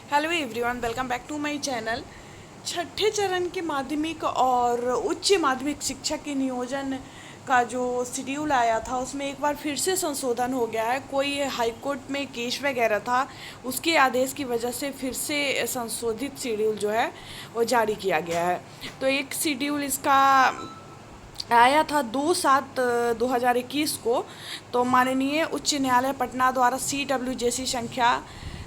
Hello everyone, welcome back to my channel. छठे चरण के माध्यमिक और उच्च माध्यमिक शिक्षा के नियोजन का जो शेड्यूल आया था उसमें एक बार फिर से संशोधन हो गया है। कोई हाई कोर्ट में केस वगैरह था, उसके आदेश की वजह से फिर से संशोधित शेड्यूल जो है वो जारी किया गया है। तो एक शेड्यूल इसका आया था 2/7/2021 को। तो माननीय उच्च न्यायालय पटना द्वारा CWJC संख्या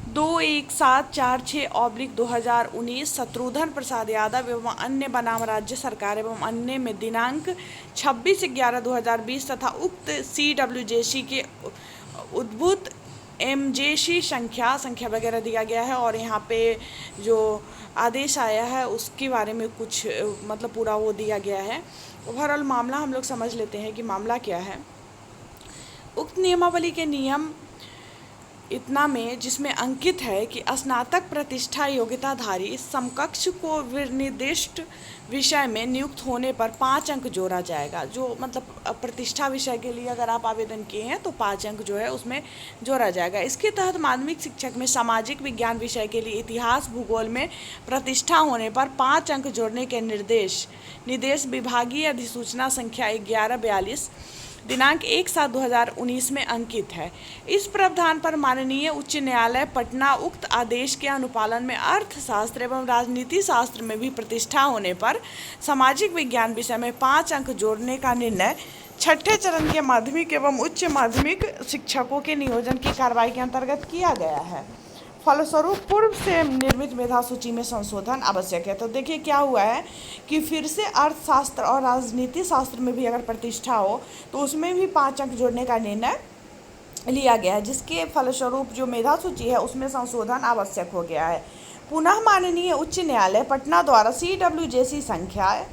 21746/2019 शत्रुघ्न प्रसाद यादव एवं अन्य बनाम राज्य सरकार एवं अन्य में दिनांक 26/11/2020 तथा उक्त CWJC के उद्भूत MJC संख्या वगैरह दिया गया है। और यहाँ पे जो आदेश आया है उसके बारे में कुछ मतलब पूरा वो दिया गया है। ओवरऑल मामला हम लोग समझ लेते हैं कि मामला क्या है। उक्त नियमावली के नियम इतना में जिसमें अंकित है कि स्नातक प्रतिष्ठा योग्यताधारी समकक्ष को निर्दिष्ट विषय में नियुक्त होने पर 5 अंक जोड़ा जाएगा। जो मतलब प्रतिष्ठा विषय के लिए अगर आप आवेदन किए हैं तो 5 अंक जो है उसमें जोड़ा जाएगा। इसके तहत माध्यमिक शिक्षक में सामाजिक विज्ञान विषय के लिए इतिहास भूगोल में प्रतिष्ठा होने पर 5 अंक जोड़ने के निर्देश विभागीय अधिसूचना संख्या 1142 दिनांक 1/7/2019 में अंकित है। इस प्रावधान पर माननीय उच्च न्यायालय पटना उक्त आदेश के अनुपालन में अर्थशास्त्र एवं राजनीति शास्त्र में भी प्रतिष्ठा होने पर सामाजिक विज्ञान विषय में 5 अंक जोड़ने का निर्णय छठे चरण के माध्यमिक एवं उच्च माध्यमिक शिक्षकों के नियोजन की कार्रवाई के अंतर्गत किया गया है। फलस्वरूप पूर्व से निर्मित मेधा सूची में संशोधन आवश्यक है। तो देखिए क्या हुआ है कि फिर से अर्थशास्त्र और राजनीति शास्त्र में भी अगर प्रतिष्ठा हो तो उसमें भी 5 अंक जोड़ने का निर्णय लिया गया है, जिसके फलस्वरूप जो मेधा सूची है उसमें संशोधन आवश्यक हो गया है। पुनः माननीय उच्च न्यायालय पटना द्वारा CWJC संख्या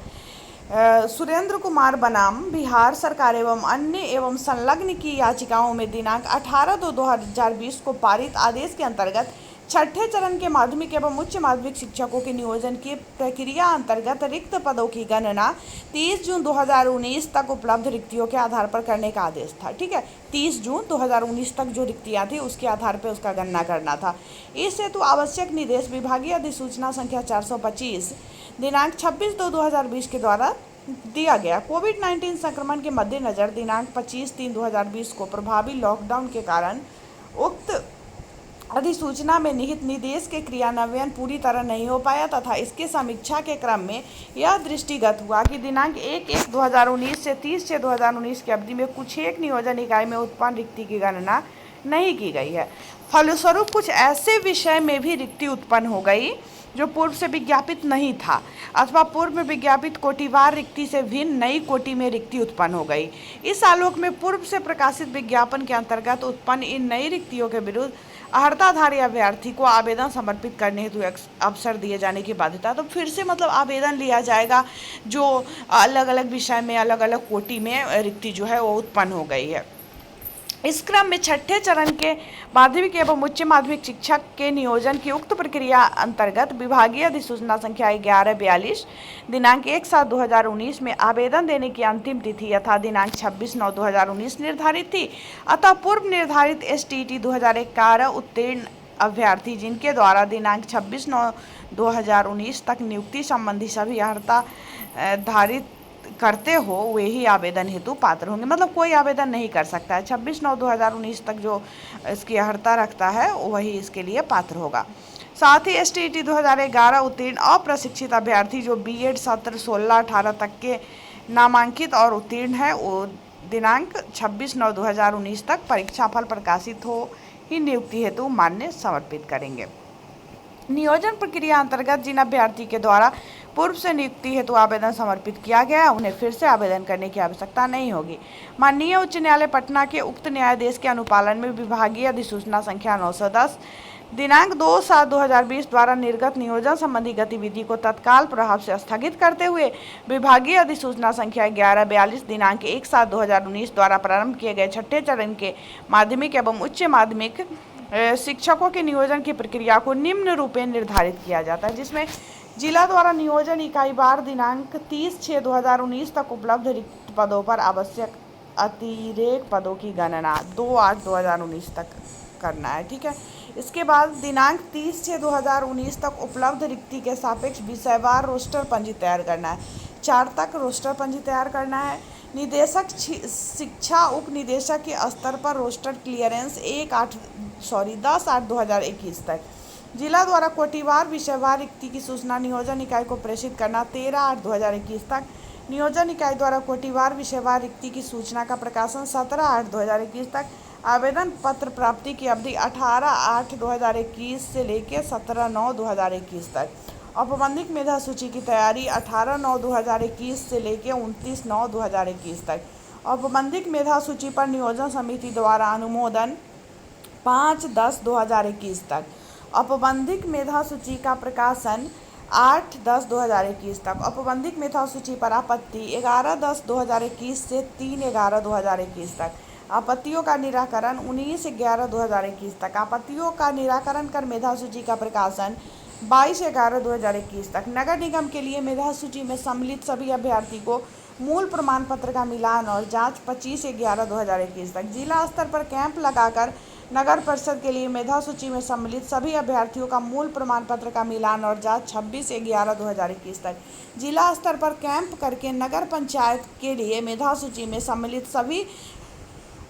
सुरेंद्र कुमार बनाम बिहार सरकार एवं अन्य एवं संलग्न की याचिकाओं में दिनांक 18/2/2020 को पारित आदेश के अंतर्गत छठे चरण के माध्यमिक एवं उच्च माध्यमिक शिक्षकों के नियोजन की प्रक्रिया अंतर्गत रिक्त पदों की गणना 30 जून 2019 तक उपलब्ध रिक्तियों के आधार पर करने का आदेश था। ठीक है, 30 जून 2019 तक जो रिक्तियां थी उसके आधार पर उसका गणना करना था। इस हेतु आवश्यक निर्देश विभागीय अधिसूचना संख्या 425 दिनांक 26/2/2020 के द्वारा दिया गया। कोविड-19 संक्रमण के मद्देनज़र दिनांक 25/3/2020 को प्रभावी लॉकडाउन के कारण उक्त अधिसूचना में निहित निर्देश के क्रियान्वयन पूरी तरह नहीं हो पाया तथा इसके समीक्षा के क्रम में यह दृष्टिगत हुआ कि दिनांक 1/1/2019 से 30/6/2019 की अवधि में कुछ एक नियोजन इकाई में उत्पन्न रिक्ति की गणना नहीं की गई है। फलस्वरूप कुछ ऐसे विषय में भी रिक्ति उत्पन्न हो गई जो पूर्व से विज्ञापित नहीं था अथवा पूर्व में विज्ञापित कोटिवार रिक्ति से भिन्न नई कोटि में रिक्ति उत्पन्न हो गई। इस आलोक में पूर्व से प्रकाशित विज्ञापन के अंतर्गत उत्पन्न इन नई रिक्तियों के विरुद्ध अर्हताधारी अभ्यर्थी को आवेदन समर्पित करने हेतु अवसर दिए जाने की बाध्यता। तो फिर से मतलब आवेदन लिया जाएगा जो अलग अलग विषय में अलग अलग कोटि में रिक्ति जो है वो उत्पन्न हो गई है। इस क्रम में छठे चरण के माध्यमिक एवं उच्च माध्यमिक शिक्षक के नियोजन की उक्त प्रक्रिया अंतर्गत विभागीय अधिसूचना संख्या 1142 दिनांक 1/7/2019 में आवेदन देने की अंतिम तिथि यथा दिनांक 26/9/2019 निर्धारित थी। अतः पूर्व निर्धारित STET 2011 उत्तीर्ण अभ्यर्थी जिनके द्वारा दिनांक 26/9/2019 तक नियुक्ति संबंधी सभी अर्हता धारित करते हो वे ही आवेदन हेतु पात्र होंगे। मतलब कोई आवेदन नहीं कर सकता है। 26/9/2019 तक जो इसकी अर्हता रखता है वही इसके लिए पात्र होगा। साथ ही STET 2011 उत्तीर्ण अप्रशिक्षित अभ्यर्थी जो BEd सत्र 16-18 तक के नामांकित और उत्तीर्ण है वो दिनांक 26/9/2019 तक परीक्षा फल प्रकाशित हो ही नियुक्ति हेतु मान्य समर्पित करेंगे। नियोजन प्रक्रिया अंतर्गत जिन अभ्यर्थी के द्वारा पूर्व से नियुक्ति हेतु आवेदन समर्पित किया गया उन्हें फिर से आवेदन करने की आवश्यकता नहीं होगी। माननीय उच्च न्यायालय पटना के उक्त न्यायाधीश के अनुपालन में विभागीय अधिसूचना संख्या 910 दिनांक 2/7/2020 द्वारा निर्गत नियोजन संबंधी गतिविधि को तत्काल प्रभाव से स्थगित करते हुए विभागीय अधिसूचना संख्या 1142 दिनांक 1/7/2019 द्वारा प्रारंभ किए गए छठे चरण के माध्यमिक एवं उच्च माध्यमिक शिक्षकों के नियोजन की प्रक्रिया को निम्न रूपेण निर्धारित किया जाता है, जिसमें जिला द्वारा नियोजन इकाई बार दिनांक 30/6/2019 तक उपलब्ध रिक्त पदों पर आवश्यक अतिरेक पदों की गणना 2/8/2019 तक करना है। ठीक है, इसके बाद दिनांक 30/6/2019 तक उपलब्ध रिक्ति के सापेक्ष विषयवार रोस्टर पंजी तैयार करना है। 4 तक रोस्टर पंजी तैयार करना है। निदेशक शिक्षा उप निदेशक के स्तर पर रोस्टर क्लियरेंस 10/8/2021 तक। जिला द्वारा कोटिवार विषयवार रिक्ति की सूचना नियोजन इकाई को प्रेषित करना 13/8/2021 तक। नियोजन इकाई द्वारा कोटिवार विषयवार रिक्ति की सूचना का प्रकाशन 17/8/2021 तक। आवेदन पत्र प्राप्ति की अवधि 18/8/2021 से लेकर 17/9/2021 तक। औपबंधिक मेधा सूची की तैयारी 18/9/2021 से लेकर 29/9/2021 तक। औपबंधिक मेधा सूची पर नियोजन समिति द्वारा अनुमोदन 5/10/2021 तक। औपबंधिक मेधा सूची का प्रकाशन 8/10/2021 तक। औपबंधिक मेधा सूची पर आपत्ति 11/10/2021 से 3/11/2021 तक। आपत्तियों का निराकरण 19/11/2021 तक। आपत्तियों का निराकरण कर मेधा सूची का प्रकाशन 22/11/2021 तक। नगर निगम के लिए मेधा सूची में सम्मिलित सभी अभ्यर्थी को मूल प्रमाण पत्र का मिलान और जांच 25/11/2021 तक। जिला स्तर पर कैंप लगाकर नगर परिषद के लिए मेधा सूची में सम्मिलित सभी अभ्यर्थियों का मूल प्रमाण पत्र का मिलान और जांच 26/11/2021 तक। जिला स्तर पर कैंप करके नगर पंचायत के लिए मेधा सूची में सम्मिलित सभी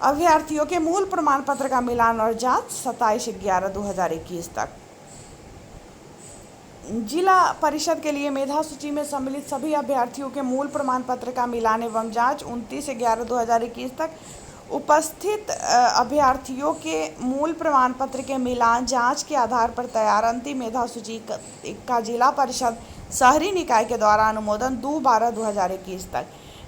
अभ्यर्थियों के मूल प्रमाण पत्र का मिलान और जांच 27/11/2021 तक। जिला परिषद के लिए मेधा सूची में सम्मिलित सभी अभ्यर्थियों के मूल प्रमाण पत्र का मिलान एवं जांच 29/11/2021 तक। उपस्थित अभ्यर्थियों के मूल प्रमाण पत्र के मिलान जांच के आधार पर तैयार अंतिम मेधा सूची का जिला परिषद शहरी निकाय के द्वारा अनुमोदन 2/12/2021 तक।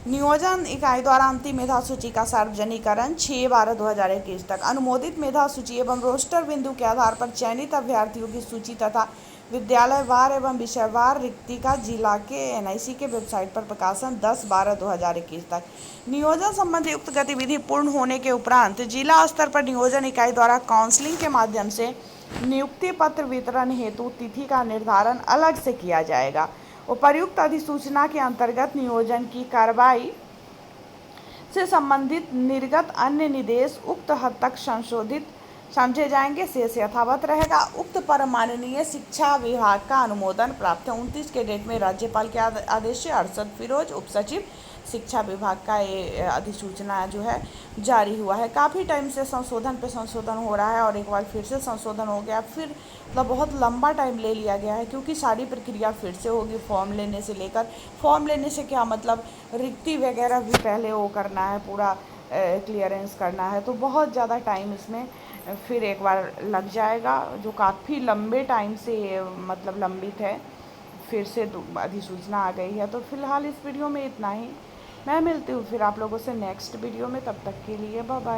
नियोजन इकाई द्वारा अंतिम मेधा सूची का सार्वजनिकरण 6/12/2021 तक। अनुमोदित मेधा सूची एवं रोस्टर बिंदु के आधार पर चयनित अभ्यर्थियों की सूची तथा विद्यालयवार एवं विषयवार रिक्ति का जिला के NIC के वेबसाइट पर प्रकाशन 10/12/2021 तक। नियोजन संबंधी उक्त गतिविधि पूर्ण होने के उपरांत जिला स्तर पर नियोजन इकाई द्वारा काउंसलिंग के माध्यम से नियुक्ति पत्र वितरण हेतु तिथि का निर्धारण अलग से किया जाएगा। उपर्युक्त अधिसूचना के अंतर्गत नियोजन की कार्रवाई से संबंधित निर्गत अन्य निर्देश उक्त हद तक संशोधित समझे जाएंगे, शेष यथावत रहेगा। उक्त पर माननीय शिक्षा विभाग का अनुमोदन प्राप्त है। 29 के डेट में राज्यपाल के आदेश से अरशद फिरोज उप सचिव शिक्षा विभाग का ये अधिसूचना जो है जारी हुआ है। काफ़ी टाइम से संशोधन पे संशोधन हो रहा है और एक बार फिर से संशोधन हो गया, फिर मतलब बहुत लंबा टाइम ले लिया गया है क्योंकि सारी प्रक्रिया फिर से होगी। फॉर्म लेने से लेकर, फॉर्म लेने से क्या मतलब रिक्ति वगैरह भी पहले वो करना है, पूरा क्लियरेंस करना है, तो बहुत ज़्यादा टाइम इसमें फिर एक बार लग जाएगा, जो काफ़ी लंबे टाइम से मतलब लंबित है। फिर से अधिसूचना आ गई है। तो फिलहाल इस वीडियो में इतना ही। मैं मिलती हूँ फिर आप लोगों से नेक्स्ट वीडियो में, तब तक के लिए बाय बाय।